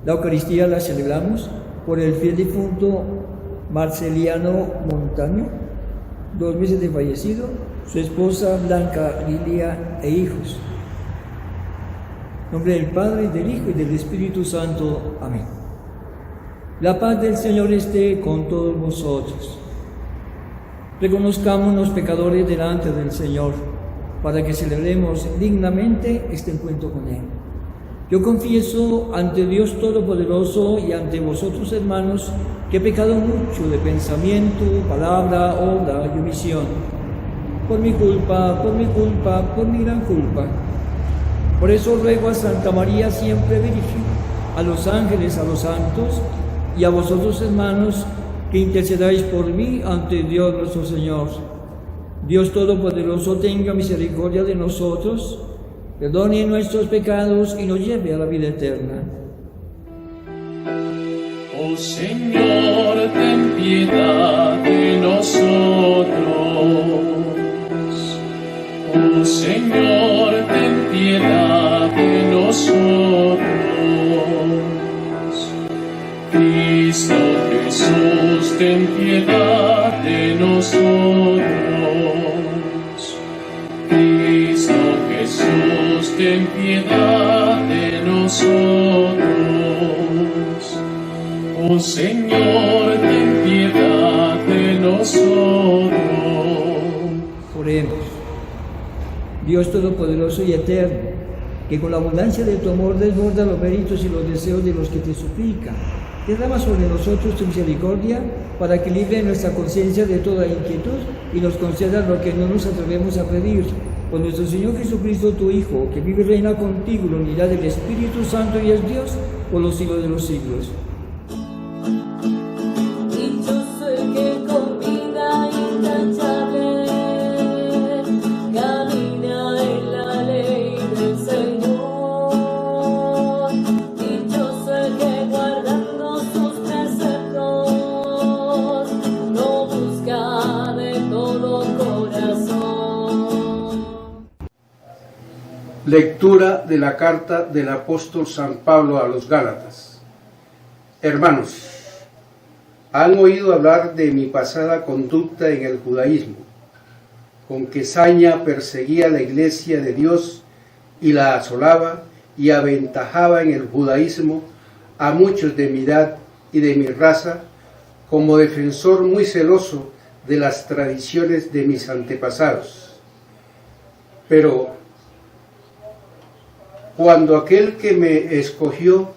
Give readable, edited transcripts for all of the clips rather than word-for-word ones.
La Eucaristía la celebramos por el fiel difunto Marceliano Montaño, 2 meses de fallecido, su esposa Blanca Lilia e hijos. En nombre del Padre, del Hijo y del Espíritu Santo. Amén. La paz del Señor esté con todos vosotros. Reconozcámonos pecadores delante del Señor, para que celebremos dignamente este encuentro con Él. Yo confieso ante Dios Todopoderoso y ante vosotros, hermanos, que he pecado mucho de pensamiento, palabra, obra y omisión, por mi culpa, por mi gran culpa. Por eso ruego a Santa María siempre Virgen, a los ángeles, a los santos y a vosotros, hermanos, que intercedáis por mí ante Dios nuestro Señor. Dios Todopoderoso tenga misericordia de nosotros, perdone nuestros pecados y nos lleve a la vida eterna. Oh Señor, ten piedad de nosotros. Oh Señor, ten piedad de nosotros. Cristo Jesús, ten piedad de nosotros. Cristo Jesús, ten piedad de nosotros. Oh Señor, ten piedad de nosotros. Oremos. Dios Todopoderoso y Eterno, que con la abundancia de tu amor desborda los méritos y los deseos de los que te suplican, derrama sobre nosotros tu misericordia para que libre nuestra conciencia de toda inquietud y nos conceda lo que no nos atrevemos a pedir. Por nuestro Señor Jesucristo, tu Hijo, que vive y reina contigo en la unidad del Espíritu Santo y es Dios por los siglos de los siglos. Lectura de la carta del apóstol San Pablo a los Gálatas. Hermanos, han oído hablar de mi pasada conducta en el judaísmo, con que saña perseguía la iglesia de Dios y la asolaba y aventajaba en el judaísmo a muchos de mi edad y de mi raza, como defensor muy celoso de las tradiciones de mis antepasados. Pero cuando aquel que me escogió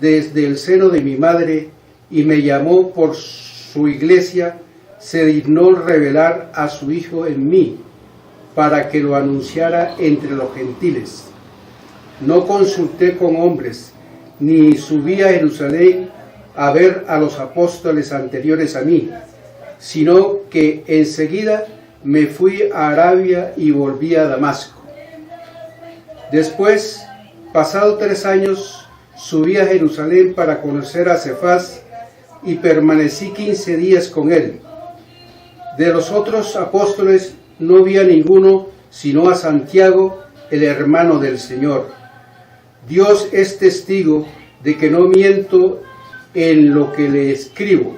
desde el seno de mi madre y me llamó por su iglesia, se dignó revelar a su Hijo en mí, para que lo anunciara entre los gentiles. No consulté con hombres, ni subí a Jerusalén a ver a los apóstoles anteriores a mí, sino que enseguida me fui a Arabia y volví a Damasco. Después, pasado 3 años, subí a Jerusalén para conocer a Cefas y permanecí 15 días con él. De los otros apóstoles no vi a ninguno sino a Santiago, el hermano del Señor. Dios es testigo de que no miento en lo que le escribo.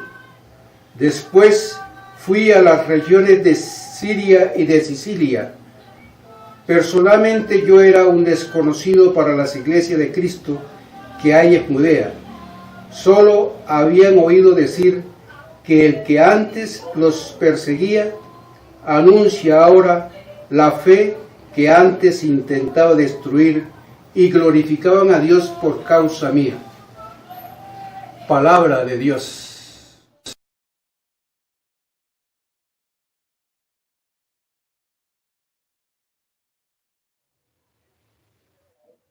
Después fui a las regiones de Siria y de Sicilia. Personalmente yo era un desconocido para las iglesias de Cristo que hay en Judea. Solo habían oído decir que el que antes los perseguía anuncia ahora la fe que antes intentaba destruir y glorificaban a Dios por causa mía. Palabra de Dios.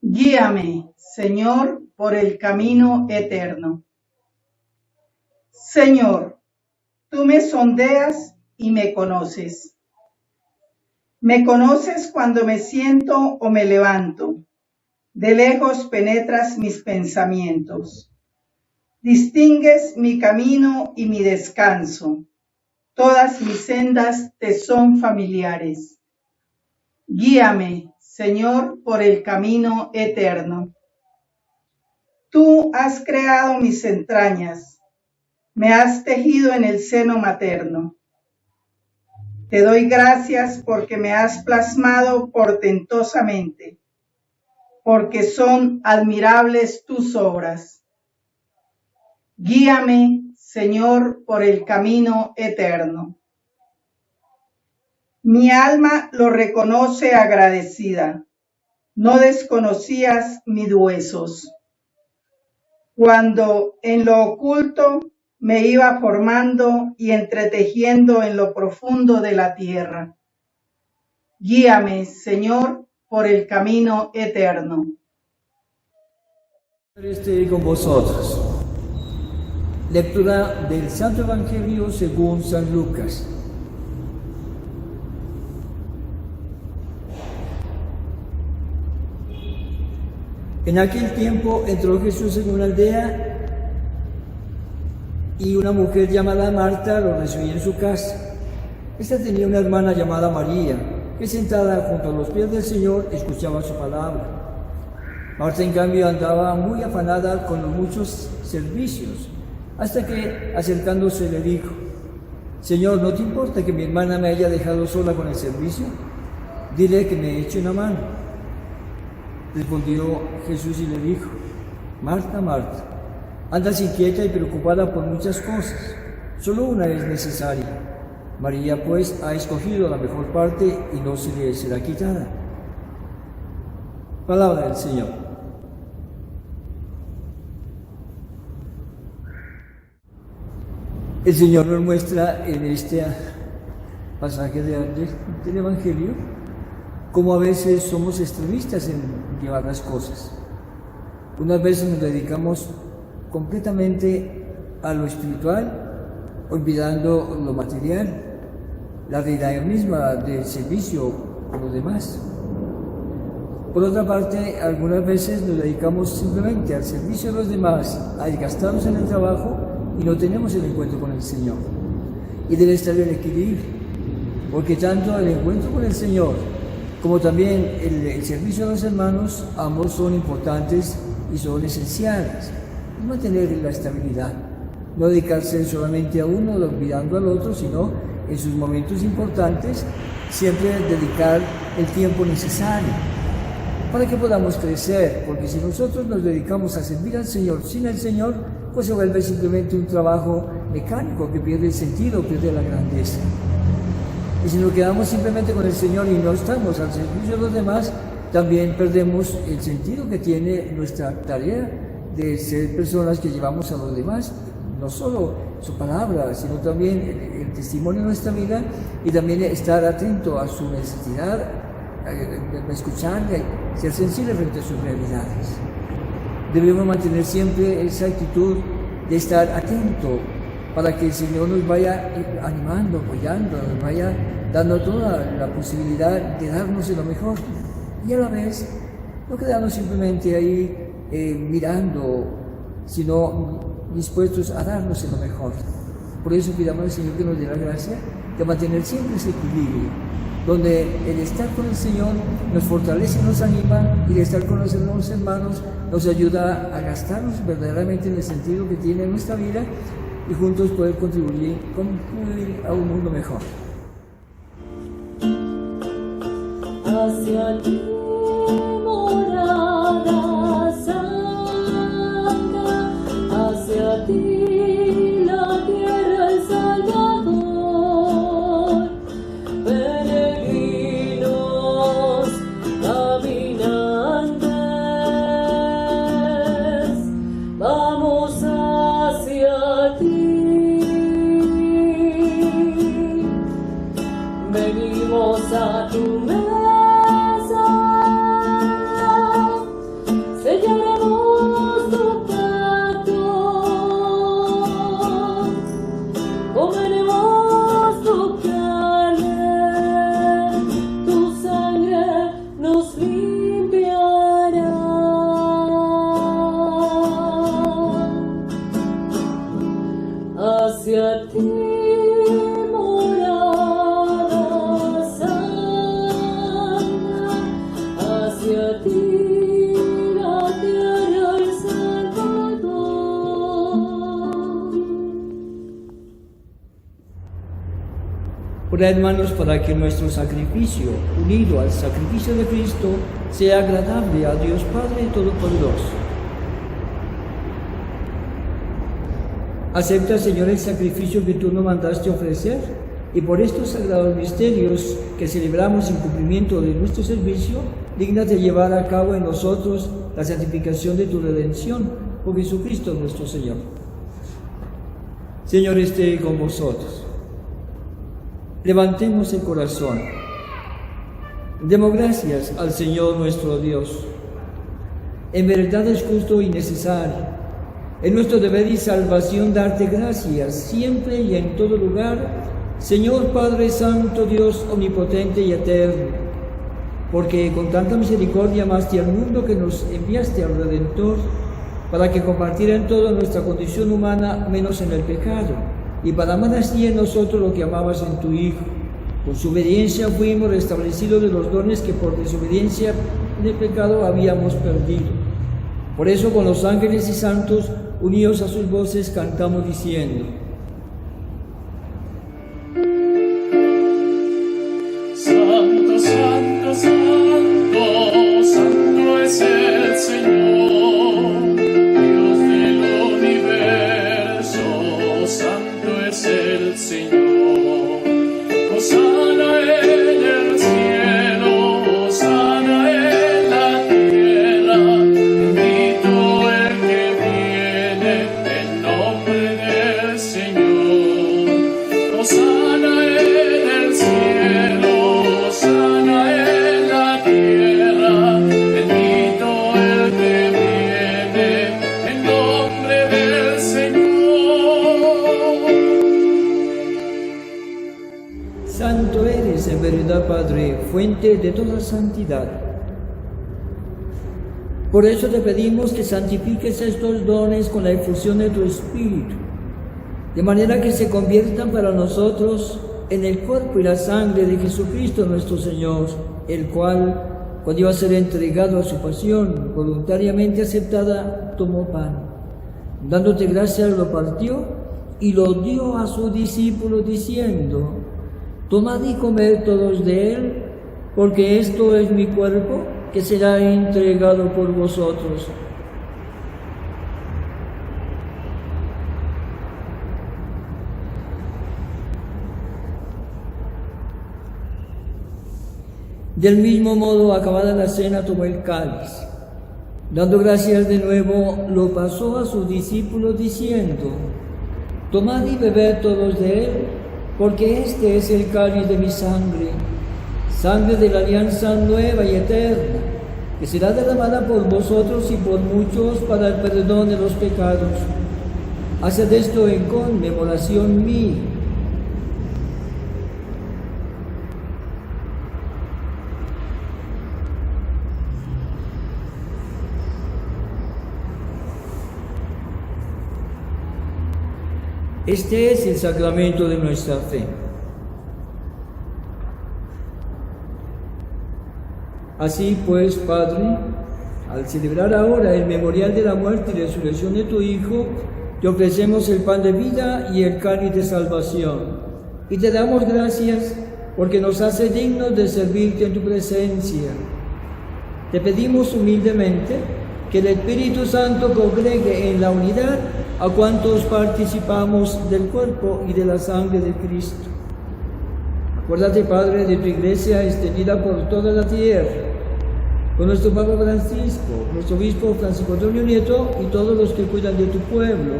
Guíame, Señor, por el camino eterno. Señor, tú me sondeas y me conoces. Me conoces cuando me siento o me levanto. De lejos penetras mis pensamientos. Distingues mi camino y mi descanso. Todas mis sendas te son familiares. Guíame, Señor, por el camino eterno. Tú has creado mis entrañas, me has tejido en el seno materno. Te doy gracias porque me has plasmado portentosamente, porque son admirables tus obras. Guíame, Señor, por el camino eterno. Mi alma lo reconoce agradecida. No desconocías mis huesos. Cuando en lo oculto me iba formando y entretejiendo en lo profundo de la tierra. Guíame, Señor, por el camino eterno. Esté con vosotros. Lectura del Santo Evangelio según San Lucas. En aquel tiempo entró Jesús en una aldea y una mujer llamada Marta lo recibió en su casa. Esta tenía una hermana llamada María, que sentada junto a los pies del Señor escuchaba su palabra. Marta, en cambio, andaba muy afanada con los muchos servicios, hasta que, acercándose, le dijo: Señor, ¿no te importa que mi hermana me haya dejado sola con el servicio? Dile que me eche una mano. Respondió Jesús y le dijo: Marta, Marta, andas inquieta y preocupada por muchas cosas, solo una es necesaria. María, pues, ha escogido la mejor parte y no se le será quitada. Palabra del Señor. El Señor nos muestra en este pasaje del Evangelio cómo a veces somos extremistas en llevar las cosas. Unas veces nos dedicamos completamente a lo espiritual, olvidando lo material, la realidad misma del servicio a los demás. Por otra parte, algunas veces nos dedicamos simplemente al servicio de los demás, a desgastarnos en el trabajo y no tenemos el encuentro con el Señor. Y debe estar el equilibrio, porque tanto el encuentro con el Señor como también el servicio a los hermanos, ambos son importantes y son esenciales. Y mantener la estabilidad, no dedicarse solamente a uno, olvidando al otro, sino en sus momentos importantes, siempre dedicar el tiempo necesario para que podamos crecer, porque si nosotros nos dedicamos a servir al Señor sin el Señor, pues se vuelve simplemente un trabajo mecánico que pierde el sentido, pierde la grandeza. Y si nos quedamos simplemente con el Señor y no estamos al servicio de los demás, también perdemos el sentido que tiene nuestra tarea de ser personas que llevamos a los demás, no solo su palabra, sino también el testimonio de nuestra vida, y también estar atento a su necesidad, escuchar, ser sensible frente a sus realidades. Debemos mantener siempre esa actitud de estar atento, para que el Señor nos vaya animando, apoyando, nos vaya dando toda la posibilidad de darnos lo mejor. Y a la vez, no quedarnos simplemente ahí mirando, sino dispuestos a darnos lo mejor. Por eso pidamos al Señor que nos dé la gracia de mantener siempre ese equilibrio, donde el estar con el Señor nos fortalece, nos anima, y el estar con los hermanos nos ayuda a gastarnos verdaderamente en el sentido que tiene nuestra vida, y juntos poder contribuir a un mundo mejor. Hacia ti, morada santa, hacia ti la tierra el Salvador, peregrinos, caminantes, vamos hacia ti. Venimos a tu mesa, sellaremos tu pacto, comeremos tu carne, tu sangre nos limpiará. Hacia ti, hacia ti la tierra el Salvador. Ora, hermanos, para que nuestro sacrificio, unido al sacrificio de Cristo, sea agradable a Dios Padre Todopoderoso. Acepta, Señor, el sacrificio que tú nos mandaste ofrecer, y por estos sagrados misterios que celebramos en cumplimiento de nuestro servicio, dígnate llevar a cabo en nosotros la santificación de tu redención, por Jesucristo nuestro Señor. Señor, esté con vosotros. Levantemos el corazón. Demos gracias al Señor nuestro Dios. En verdad es justo y necesario. Es nuestro deber y salvación darte gracias siempre y en todo lugar, Señor Padre Santo, Dios omnipotente y eterno, porque con tanta misericordia amaste al mundo que nos enviaste al Redentor, para que compartiera en toda nuestra condición humana, menos en el pecado, y para amar así en nosotros lo que amabas en tu Hijo. Con su obediencia fuimos restablecidos de los dones que por desobediencia de pecado habíamos perdido. Por eso con los ángeles y santos, unidos a sus voces, cantamos diciendo: Santo, santo, santo, santo es el Señor, Dios del universo, santo es el Señor. Hosana en el cielo, hosana en la tierra, bendito el que viene en nombre del Señor. Hosana en el cielo, hosana en la tierra, bendito el que viene en nombre del Señor. Santo eres en verdad, Padre, fuente de toda santidad. Por eso te pedimos que santifiques estos dones con la efusión de tu Espíritu, de manera que se conviertan para nosotros en el cuerpo y la sangre de Jesucristo nuestro Señor, el cual, cuando iba a ser entregado a su pasión, voluntariamente aceptada, tomó pan. Dándote gracias, lo partió y lo dio a sus discípulos, diciendo: tomad y comed todos de él, porque esto es mi cuerpo, que será entregado por vosotros. Del mismo modo, acabada la cena, tomó el cáliz. Dando gracias de nuevo, lo pasó a sus discípulos, diciendo: tomad y bebed todos de él, porque este es el cáliz de mi sangre, sangre de la alianza nueva y eterna, que será derramada por vosotros y por muchos para el perdón de los pecados. Haced esto en conmemoración mía. Este es el sacramento de nuestra fe. Así pues, Padre, al celebrar ahora el memorial de la muerte y resurrección de tu Hijo, te ofrecemos el pan de vida y el cáliz de salvación. Y te damos gracias porque nos hace dignos de servirte en tu presencia. Te pedimos humildemente que el Espíritu Santo congregue en la unidad a cuantos participamos del cuerpo y de la sangre de Cristo. Acuérdate, Padre, de tu iglesia extendida por toda la tierra, con nuestro Papa Francisco, nuestro obispo Francisco Antonio Nieto y todos los que cuidan de tu pueblo.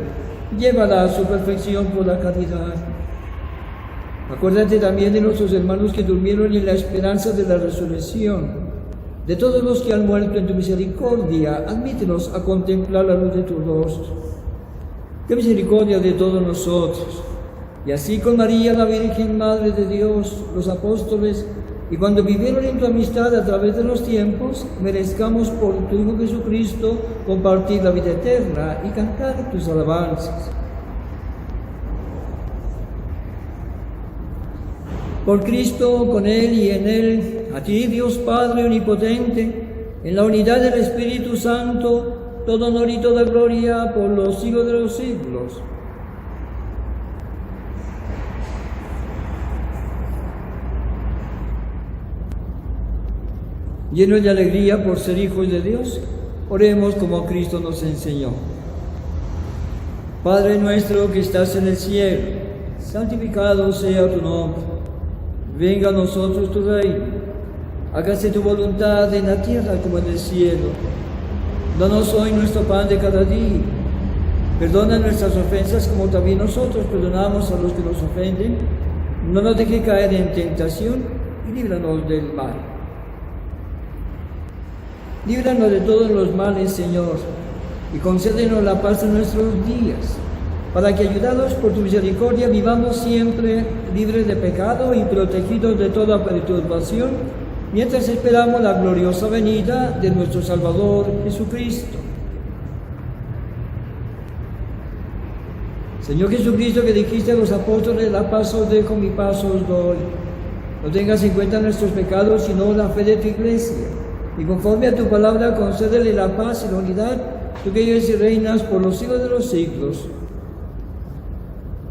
Llévala a su perfección por la caridad. Acuérdate también de nuestros hermanos que durmieron en la esperanza de la resurrección. De todos los que han muerto en tu misericordia, admítenos a contemplar la luz de tu rostro. Ten misericordia de todos nosotros, y así con María, la Virgen Madre de Dios, los apóstoles, y cuando vivieron en tu amistad a través de los tiempos, merezcamos por tu Hijo Jesucristo compartir la vida eterna y cantar tus alabanzas. Por Cristo, con Él y en Él, a ti, Dios Padre omnipotente, en la unidad del Espíritu Santo, todo honor y toda gloria por los siglos de los siglos. Llenos de alegría por ser hijos de Dios, oremos como Cristo nos enseñó. Padre nuestro que estás en el cielo, santificado sea tu nombre. Venga a nosotros tu reino. Hágase tu voluntad en la tierra como en el cielo. Danos hoy nuestro pan de cada día. Perdona nuestras ofensas como también nosotros perdonamos a los que nos ofenden. No nos dejes caer en tentación y líbranos del mal. Líbranos de todos los males, Señor, y concédenos la paz en nuestros días, para que, ayudados por tu misericordia, vivamos siempre libres de pecado y protegidos de toda perturbación, mientras esperamos la gloriosa venida de nuestro Salvador Jesucristo. Señor Jesucristo, que dijiste a los apóstoles, la paz os dejo, mi paz os doy. No tengas en cuenta nuestros pecados, sino la fe de tu iglesia. Y conforme a tu palabra, concédele la paz y la unidad, tú que vives y reinas por los siglos de los siglos.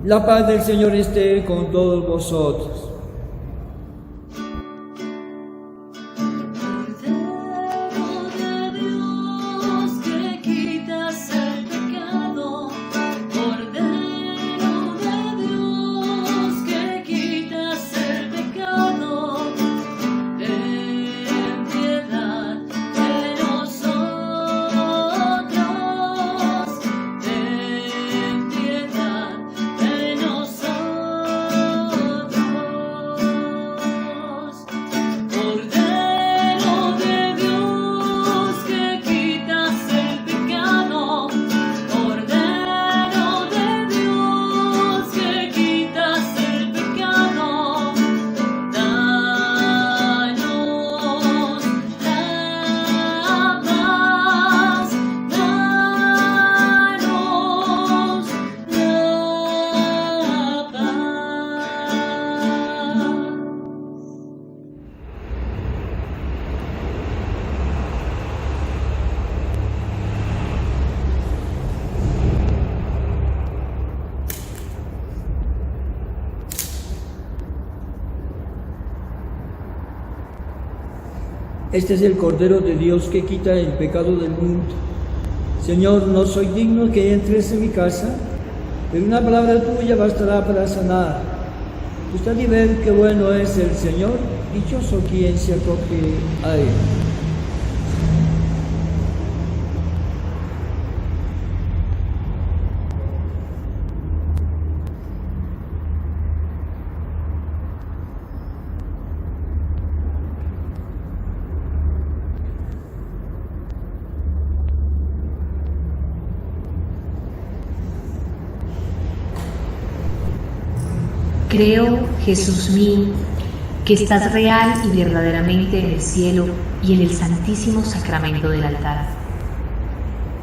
La paz del Señor esté con todos vosotros. Este es el Cordero de Dios que quita el pecado del mundo. Señor, no soy digno que entres en mi casa, pero una palabra tuya bastará para sanar. Gustad y ver qué bueno es el Señor, dichoso quien se acoge a Él. Creo, Jesús mío, que estás real y verdaderamente en el cielo y en el santísimo sacramento del altar.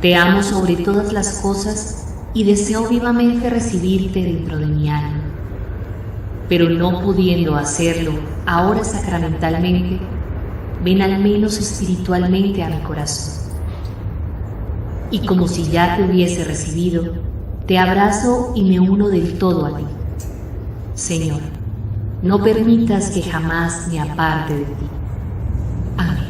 Te amo sobre todas las cosas y deseo vivamente recibirte dentro de mi alma. Pero no pudiendo hacerlo ahora sacramentalmente, ven al menos espiritualmente a mi corazón. Y como si ya te hubiese recibido, te abrazo y me uno del todo a ti. Señor, no permitas que jamás me aparte de ti. Amén.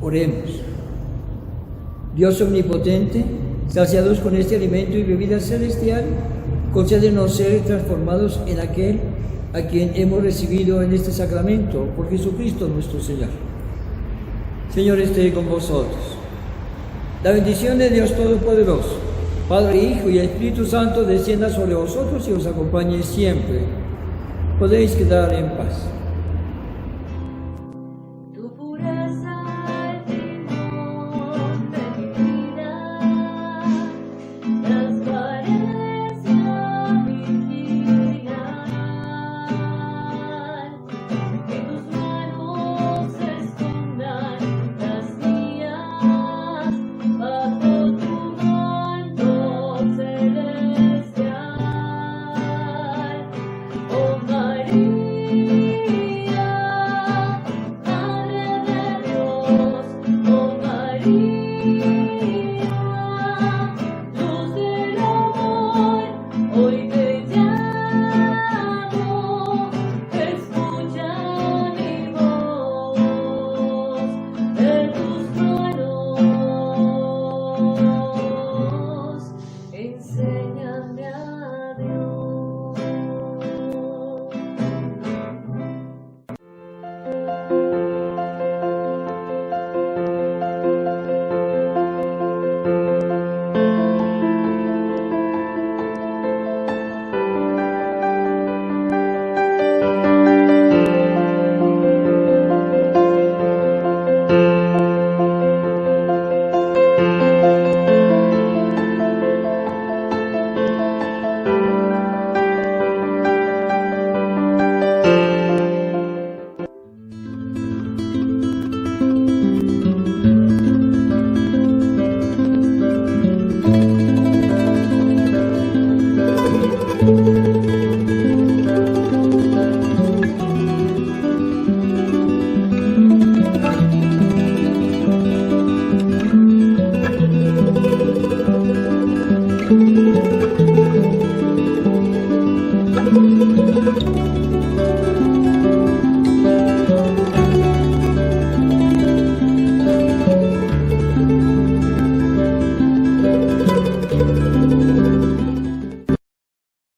Oremos. Dios omnipotente, saciados con este alimento y bebida celestial, concédenos ser transformados en aquel a quien hemos recibido en este sacramento, por Jesucristo nuestro Señor. Señor, esté con vosotros. La bendición de Dios Todopoderoso, Padre, Hijo y Espíritu Santo, descienda sobre vosotros y os acompañe siempre. Podéis quedar en paz.